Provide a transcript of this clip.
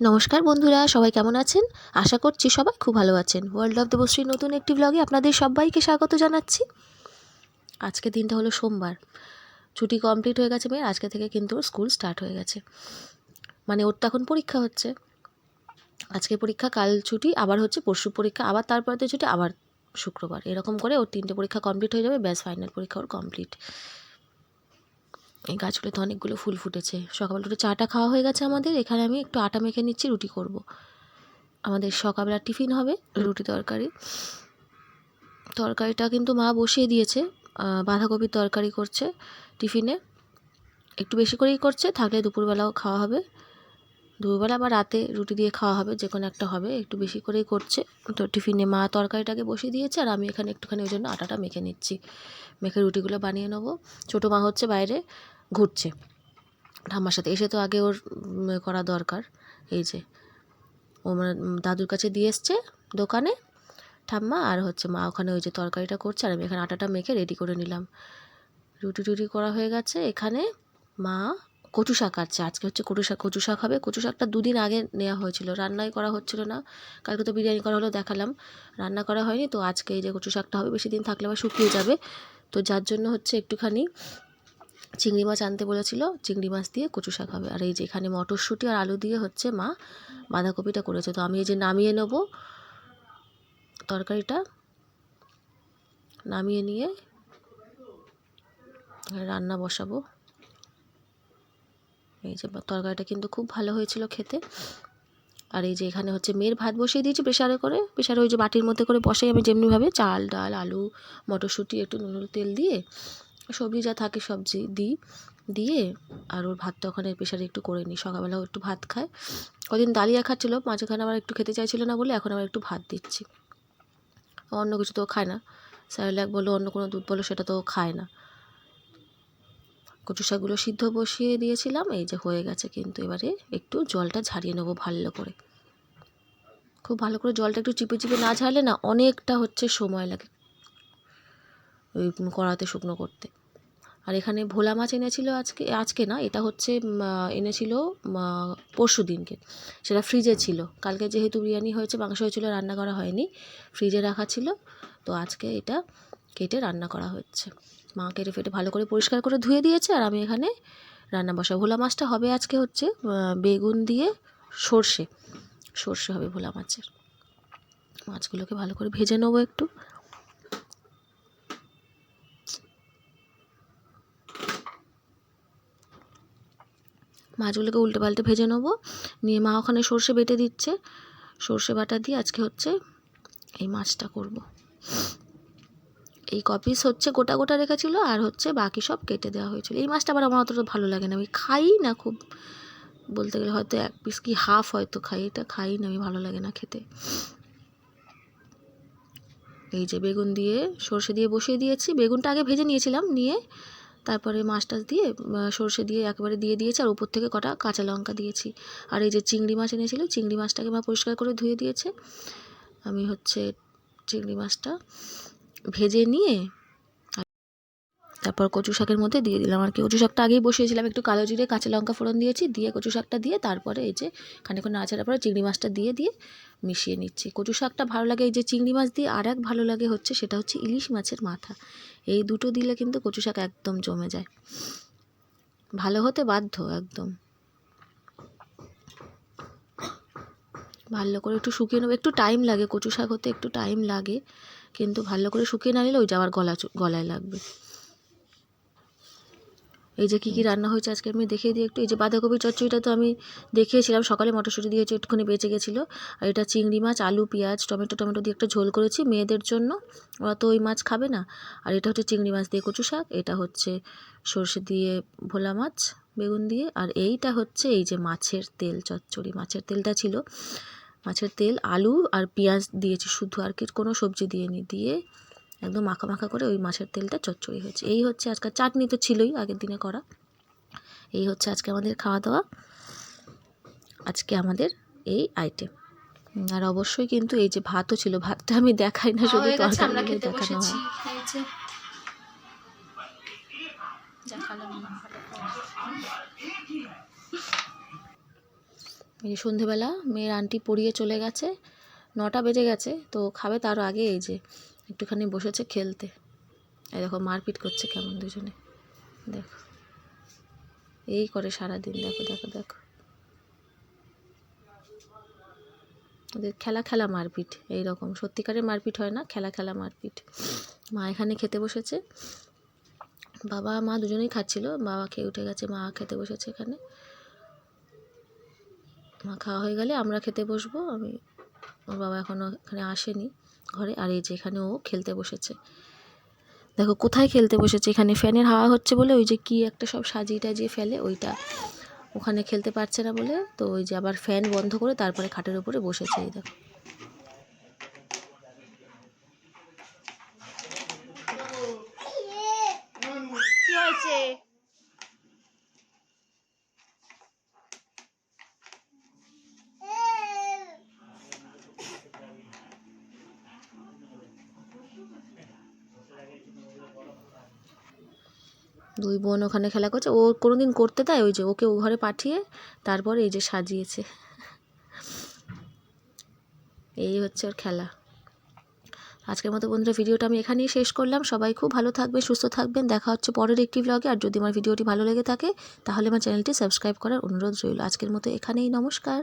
নমস্কার বন্ধুরা, সবাই কেমন আছেন? আশা করছি সবাই খুব ভালো আছেন। ওয়ার্ল্ড অফ দেবশ্রীর নতুন একটি ব্লগে আপনাদের সবাইকে স্বাগত জানাচ্ছি। আজকে দিনটা হলো সোমবার। ছুটি কমপ্লিট হয়ে গেছে মেয়ের, আজকে থেকে কিন্তু ওর স্কুল স্টার্ট হয়ে গেছে। মানে ওর তো এখন পরীক্ষা হচ্ছে। আজকে পরীক্ষা, কাল ছুটি, আবার হচ্ছে পরশু পরীক্ষা, আবার তারপরে ছুটি, আবার শুক্রবার। এরকম করে ওর 3টে পরীক্ষা কমপ্লিট হয়ে যাবে, ব্যাস ফাইনাল পরীক্ষা ওর কমপ্লিট। এই গাছগুলোতে অনেকগুলো ফুল ফুটেছে। সকালবেলা একটু চাটা খাওয়া হয়ে গেছে আমাদের। এখানে আমি একটু আটা মেখে নিচ্ছি, রুটি করব। আমাদের সকালবেলা টিফিন হবে রুটি তরকারি। তরকারিটা কিন্তু মা বসিয়ে দিয়েছে, বাঁধাকপির তরকারি করছে টিফিনে। একটু বেশি করেই করছে, থাকলে দুপুরবেলাও খাওয়া হবে। দুপুরবেলা বা রাতে রুটি দিয়ে খাওয়া হবে, যে কোনো একটা হবে। একটু বেশি করেই করছে। তো টিফিনে মা তরকারিটাকে বসিয়ে দিয়েছে, আর আমি এখানে একটুখানি ওই জন্য আটাটা মেখে নিচ্ছি। মেখে রুটিগুলো বানিয়ে নেবো। ছোটো মা হচ্ছে বাইরে ঘুরছে ঠাম্মার সাথে। এসে তো আগে ওর করা দরকার। এই যে ও মানে দাদুর কাছে দিয়ে এসছে দোকানে ঠাম্মা, আর হচ্ছে মা ওখানে ওই যে তরকারিটা করছে, আর আমি এখানে আটাটা মেখে রেডি করে নিলাম। রুটি টুটি করা হয়ে গেছে। এখানে মা কচু শাক কাটছে। আজকে হচ্ছে কচু শাক হবে। কচু শাকটা 2 দিন আগে নেওয়া হয়েছিল, রান্নাই করা হচ্ছিল না। কালকে তো বিরিয়ানি করা হলো, দেখালাম। রান্না করা হয়নি, তো আজকে এই যে কচু শাকটা হবে। বেশি দিন থাকলে আবার শুকিয়ে যাবে, তো যার জন্য হচ্ছে একটুখানি চিংড়ি মাছ আনতে বলেছিল, চিংড়ি মাছ দিয়ে কচু শাক হবে। আর এই যে এখানে মটরশুঁটি আর আলু দিয়ে হচ্ছে মা বাঁধাকপিটা করেছে। তো আমি এই যে নামিয়ে নেবো তরকারিটা, নামিয়ে নিয়ে রান্না বসাবো। এই যে তরকারিটা কিন্তু খুব ভালো হয়েছিল খেতে। আর এই যে এখানে হচ্ছে মেয়ের ভাত বসিয়ে দিয়েছি প্রেশারে করে। প্রেশারে ওই যে বাটির মধ্যে করে বসাই আমি যেমনিভাবে, চাল ডাল আলু মটরশুঁটি একটু নুন তেল দিয়ে, সবজি যা থাকে সবজি দিয়ে আর ওর ভাতটা ওখানে প্রেশারে একটু করে নিই। সকালবেলাও একটু ভাত খায়। কদিন ডালিয়া খাচ্ছিলো, মাঝখানে আবার একটু খেতে চাইছিল না বলে এখন আবার একটু ভাত দিচ্ছি। অন্য কিছু তো খায় না, স্যারেলাক বলো অন্য কোনো দুধ বলো সেটা তো খায় না। কচু শাকগুলো সিদ্ধ বসিয়ে দিয়েছিলাম, এই যে হয়ে গেছে। কিন্তু এবারে একটু জলটা ঝারিয়ে নেবো ভালো করে। খুব ভালো করে জলটা একটু চিপে চিপে না ঝাড়লে না অনেকটা হচ্ছে সময় লাগে ওই কড়াতে শুকনো করতে। আর এখানে ভোলা মাছ এনেছিল আজকে না, এটা হচ্ছে এনেছিল পরশু দিনকে। সেটা ফ্রিজে ছিল। কালকে যেহেতু বিরিয়ানি হয়েছে, মাংস হয়েছিল, রান্না করা হয়নি, ফ্রিজে রাখা ছিল। তো আজকে এটা কেটে রান্না করা হচ্ছে। মা কেটে ফেটে ভালো করে পরিষ্কার করে ধুয়ে দিয়েছে, আর আমি এখানে রান্না বসা। ভোলা মাছটা হবে আজকে হচ্ছে বেগুন দিয়ে সর্ষে হবে ভোলা মাছের। মাছগুলোকে ভালো করে ভেজে নেবো একটু। মাছগুলোকে উল্টে পাল্টে ভেজে নেবো। নিয়ে মা ওখানে সর্ষে বেটে দিচ্ছে। সর্ষে বাটা দিয়ে আজকে হচ্ছে এই মাছটা করব। এই কপিস হচ্ছে গোটা গোটা রেখেছিল, আর হচ্ছে বাকি সব কেটে দেওয়া হয়েছিল। এই মাছটা আবার আমার অতটা ভালো লাগে না, আমি খাই না খুব। বলতে গেলে হয়তো 1 পিস কি হাফ হয়তো খাই, এটা খাই না আমি, ভালো লাগে না খেতে। এই যে বেগুন দিয়ে সর্ষে দিয়ে বসিয়ে দিয়েছি। বেগুনটা আগে ভেজে নিয়েছিলাম, নিয়ে তারপরে মাছটা দিয়ে সর্ষে দিয়ে একেবারে দিয়ে দিয়েছি, আর উপর থেকে কটা কাঁচা লঙ্কা দিয়েছি। আর এই যে চিংড়ি মাছ এনেছিল, চিংড়ি মাছটাকে মা পরিষ্কার করে ধুয়ে দিয়েছে। আমি হচ্ছে চিংড়ি মাছটা ভেজে নিয়ে তারপর কচু শাকের মধ্যে দিয়ে দিলাম। আর কি কচু শাকটা আগেই বসিয়েছিলাম, একটু কালো জিরে কাঁচা লঙ্কা ফোড়ন দিয়েছি, দিয়ে কচু শাকটা দিয়ে তারপরে এই যে খানিকক্ষণ নাড়াচাড়ার পরে চিংড়ি মাছটা দিয়ে মিশিয়ে নিচ্ছি। কচু শাকটা ভালো লাগে এই যে চিংড়ি মাছ দিয়ে, আর এক ভালো লাগে হচ্ছে সেটা হচ্ছে ইলিশ মাছের মাথা। এই দুটো দিলে কিন্তু কচু শাক একদম জমে যায়, ভালো হতে বাধ্য একদম। ভালো করে একটু শুকিয়ে নেবো, একটু টাইম লাগে কচু শাক হতে, একটু টাইম লাগে, কিন্তু ভালো করে শুকিয়ে না নিলে ওই যাওয়ার গলায় লাগবে। এই যে কী রান্না হয়েছে আজকে আমি দেখিয়ে দিই একটু। এই যে বাঁধাকপির চচ্চড়িটা তো আমি দেখিয়েছিলাম, সকালে মটরশুঁটি দিয়েছি, একটুখানি বেঁচে গেছিলো। আর এটা চিংড়ি মাছ আলু পেঁয়াজ টমেটো দিয়ে একটা ঝোল করেছি মেয়েদের জন্য, ওরা তো ওই মাছ খাবে না। আর এটা হচ্ছে চিংড়ি মাছ দিয়ে কচু শাক, এটা হচ্ছে সর্ষে দিয়ে ভোলা মাছ বেগুন দিয়ে, আর এইটা হচ্ছে এই যে মাছের তেল চচ্চড়ি। মাছের তেলটা ছিল, মাছের তেল আলু আর পেঁয়াজ দিয়েছি শুধু, আর কি কোনো সবজি দিইনি, দিয়ে একদম মাখা মাখা করে ওই মাছের তেলটা চচ্চড়ি হয়েছে। এই হচ্ছে আজকাল, চাটনি তো ছিলই আগের দিনে করা। এই হচ্ছে আজকে আমাদের খাওয়া দাওয়া, আজকে আমাদের এই আইটেম। আর অবশ্যই কিন্তু এই যে ভাতও ছিল, ভাতটা আমি দেখাই না, শুধু তরকারিগুলো দেখানো হয়। এই সন্ধেবেলা মেয়ের আন্টি পড়িয়ে চলে গেছে, 9টা বেজে গেছে, তো খাবে তার আগে এই যে একটুখানি বসেছে খেলতে। এই দেখো মারপিট করছে কেমন দুজনে, দেখো এই করে সারাদিন, দেখো দেখো দেখো ওদের খেলা খেলা মারপিট, এইরকম সত্যিকারের মারপিট হয় না, খেলা খেলা মারপিট। মা এখানে খেতে বসেছে, বাবা মা দুজনেই খাচ্ছিল, বাবা খেয়ে উঠে গেছে, মা খেতে বসেছে এখানে। মা খাওয়া হয়ে গেলে আমরা খেতে বসবো। ওর বাবা এখনও এখানে আসেনি ঘরে। আর এই যে এখানে ও খেলতে বসেছে, দেখো কোথায় খেলতে বসেছে, এখানে ফ্যানের হাওয়া হচ্ছে বলে ওই যে কি একটা সব সাজিয়ে টাজিয়ে ফেলে ওইটা, ওখানে খেলতে পারছে না বলে, তো ওই যে আবার ফ্যান বন্ধ করে তারপরে খাটের উপরে বসেছে। এই দেখো কি হয়েছে, 2 বোন ওখানে খেলা করছে, ও কোনোদিন করতে দেয়, ওই যে ওকে ও ঘরে পাঠিয়ে তারপরে এই যে সাজিয়েছে, এই হচ্ছে ওর খেলা। আজকের মতো বন্ধুরা ভিডিওটা আমি এখানেই শেষ করলাম। সবাই খুব ভালো থাকবেন, সুস্থ থাকবেন, দেখা হচ্ছে পরের একটি ব্লগে। আর যদি আমার ভিডিওটি ভালো লেগে থাকে তাহলে আমার চ্যানেলটি সাবস্ক্রাইব করার অনুরোধ রইল। আজকের মতো এখানেই, নমস্কার।